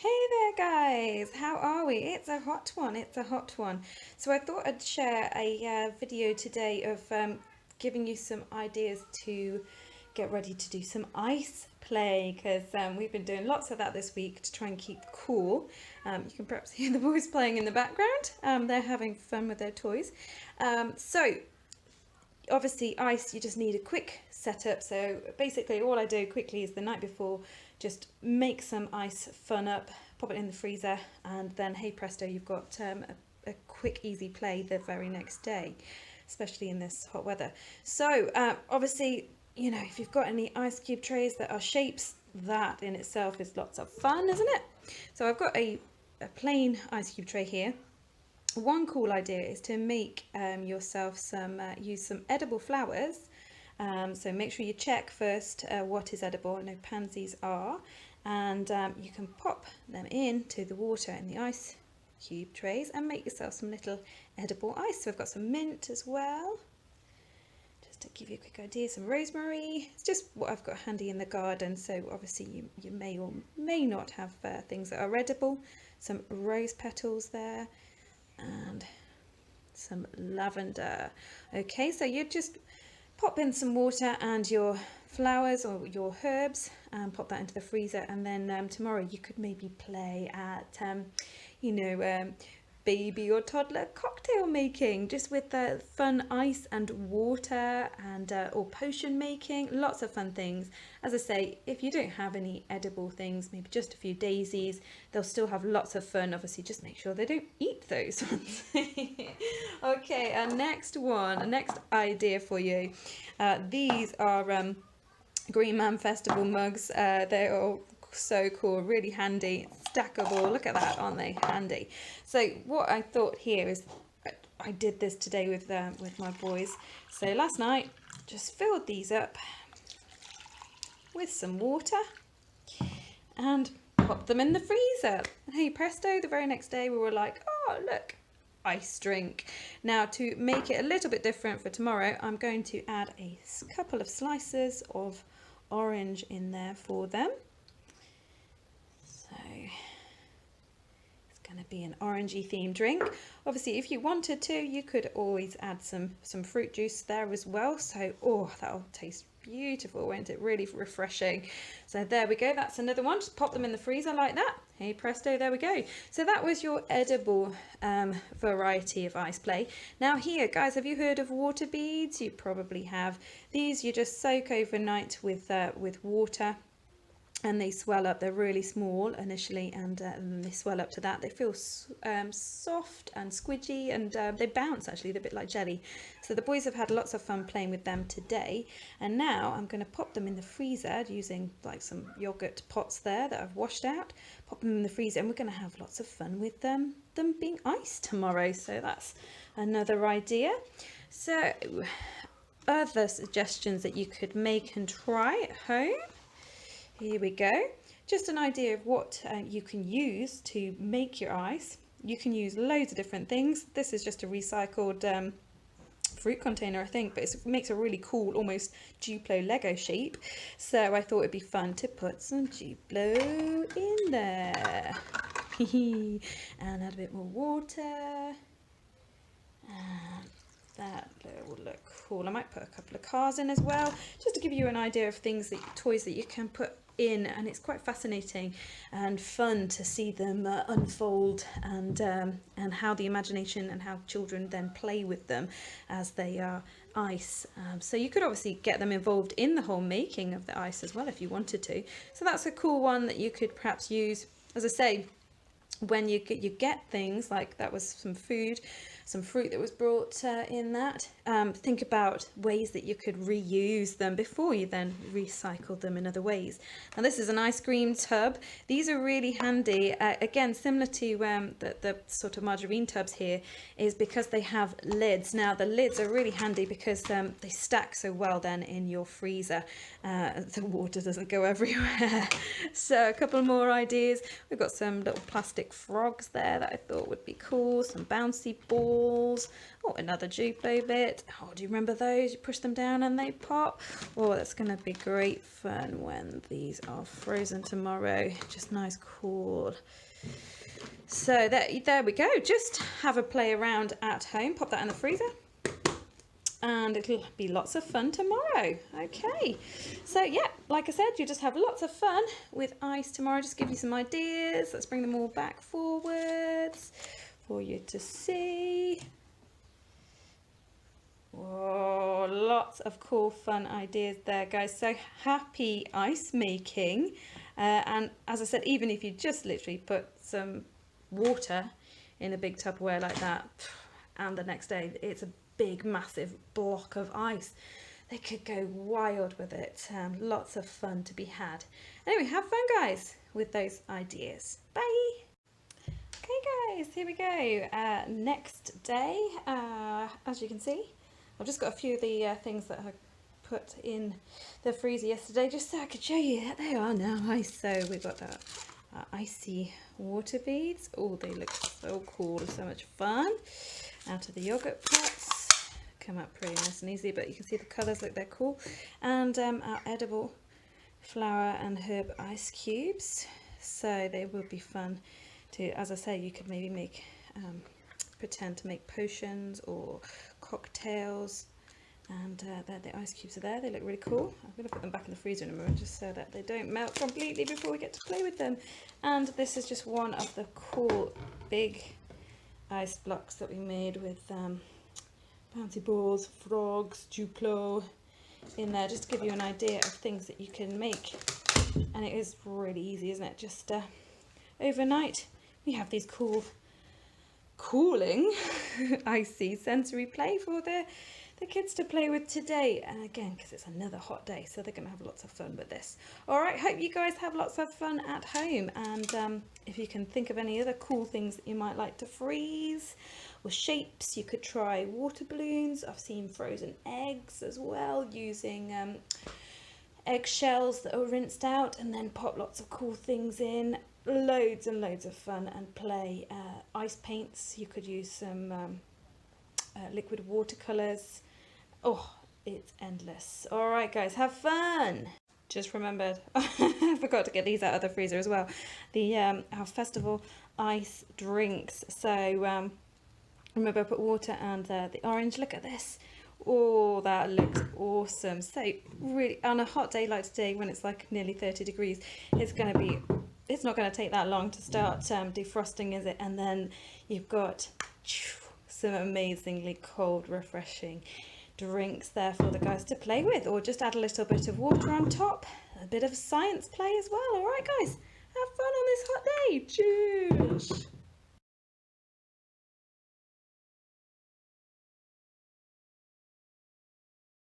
Hey there, guys. How are we? It's a hot one. It's a hot one. So I thought I'd share a video today of giving you some ideas to get ready to do some ice play because we've been doing lots of that this week to try and keep cool. You can perhaps hear the boys playing in the background. They're having fun with their toys. So obviously ice, you just need a quick setup. So basically all I do quickly is the night before just make some ice fun up, pop it in the freezer, and then hey presto, you've got a quick easy play the very next day, especially in this hot weather. So obviously, you know, if you've got any ice cube trays that are shapes, that in itself is lots of fun, isn't it? So I've got a plain ice cube tray here. One cool idea is to make yourself use some edible flowers. So make sure you check first what is edible. I know pansies are, and you can pop them into the water in the ice cube trays and make yourself some little edible ice. So I've got some mint as well, just to give you a quick idea. Some rosemary. It's just what I've got handy in the garden. So obviously you may or may not have things that are edible. Some rose petals there, and some lavender. Okay, so you just pop in some water and your flowers or your herbs and pop that into the freezer, and then tomorrow you could maybe play at baby or toddler cocktail making, just with the fun ice and water, and or potion making, lots of fun things. As I say, if you don't have any edible things, maybe just a few daisies, they'll still have lots of fun. Obviously just make sure they don't eat those ones. Okay, our next idea for you, these are Green Man Festival mugs. They're all so cool, really handy, stackable. Look at that, aren't they handy? So what I thought here is, I did this today with my boys. So last night just filled these up with some water and popped them in the freezer, and hey presto, the very next day we were like, oh look, ice drink. Now to make it a little bit different for tomorrow, I'm going to add a couple of slices of orange in there for them. So it's going to be an orangey themed drink. Obviously if you wanted to, you could always add some fruit juice there as well. So oh, that'll taste beautiful, won't it? Really refreshing. So there we go, that's another one. Just pop them in the freezer like that. Hey presto, there we go. So that was your edible variety of ice play. Now here, guys, have you heard of water beads? You probably have. These you just soak overnight with water, and they swell up. They're really small initially, and then they swell up to that. They feel soft and squidgy, and they bounce actually. They're a bit like jelly. So the boys have had lots of fun playing with them today, and now I'm going to pop them in the freezer using like some yogurt pots there that I've washed out. Pop them in the freezer, and we're going to have lots of fun with them being iced tomorrow. So that's another idea. So other suggestions that you could make and try at home. Here we go. Just an idea of what you can use to make your ice. You can use loads of different things. This is just a recycled fruit container, I think, but it makes a really cool, almost Duplo Lego shape. So I thought it'd be fun to put some Duplo in there. And add a bit more water. And that will look cool. I might put a couple of cars in as well, just to give you an idea of things, toys that you can put in, and it's quite fascinating and fun to see them unfold, and how the imagination and how children then play with them as they are ice. So you could obviously get them involved in the whole making of the ice as well if you wanted to. So that's a cool one that you could perhaps use, as I say, when you get things like that. Was some food, some fruit that was brought in that. Think about ways that you could reuse them before you then recycle them in other ways. And this is an ice cream tub. These are really handy. Again, similar to the sort of margarine tubs here, is because they have lids. Now the lids are really handy because they stack so well then in your freezer. The water doesn't go everywhere. So a couple more ideas. We've got some little plastic frogs there that I thought would be cool. Some bouncy balls. balls. Oh, another Duplo bit. Oh, do you remember those? You push them down and they pop. Oh, that's going to be great fun when these are frozen tomorrow. Just nice, cool. So there we go. Just have a play around at home. Pop that in the freezer. And it'll be lots of fun tomorrow. Okay, so yeah, like I said, you just have lots of fun with ice tomorrow. Just give you some ideas. Let's bring them all back forwards for you to see. Oh, lots of cool fun ideas there, guys. So happy ice making. And as I said, even if you just literally put some water in a big Tupperware like that, and the next day it's a big massive block of ice, they could go wild with it. Lots of fun to be had. Anyway, have fun, guys, with those ideas. Bye. Okay, guys, here we go. Next day, as you can see, I've just got a few of the things that I put in the freezer yesterday just so I could show you that they are now ice. So we've got that icy water beads. Oh, they look so cool, so much fun. Out of the yogurt pots. Come out pretty nice and easy, but you can see the colours, look, they're cool. And our edible flower and herb ice cubes, so they will be fun to, as I say, you could maybe make pretend to make potions or cocktails, and the ice cubes are there. They look really cool. I'm going to put them back in the freezer in a moment just so that they don't melt completely before we get to play with them. And this is just one of the cool big ice blocks that we made with bouncy balls, frogs, Duplo in there, just to give you an idea of things that you can make. And it is really easy, isn't it? Just overnight we have these cooling icy sensory play for the kids to play with today, and again because it's another hot day, so they're going to have lots of fun with this. All right, hope you guys have lots of fun at home, and if you can think of any other cool things that you might like to freeze or shapes, you could try water balloons. I've seen frozen eggs as well, using eggshells that are rinsed out and then pop lots of cool things in. Loads and loads of fun and play. Ice paints, you could use some liquid watercolors. Oh, it's endless. All right, guys, have fun. Just remembered, I forgot to get these out of the freezer as well. The our festival ice drinks. So remember, I put water and the orange. Look at this. Oh, that looks awesome. So really, on a hot day like today, when it's like nearly 30 degrees, it's not going to take that long to start defrosting, is it? And then you've got some amazingly cold, refreshing drinks there for the guys to play with, or just add a little bit of water on top. A bit of science play as well. All right, guys, have fun on this hot day. Cheers.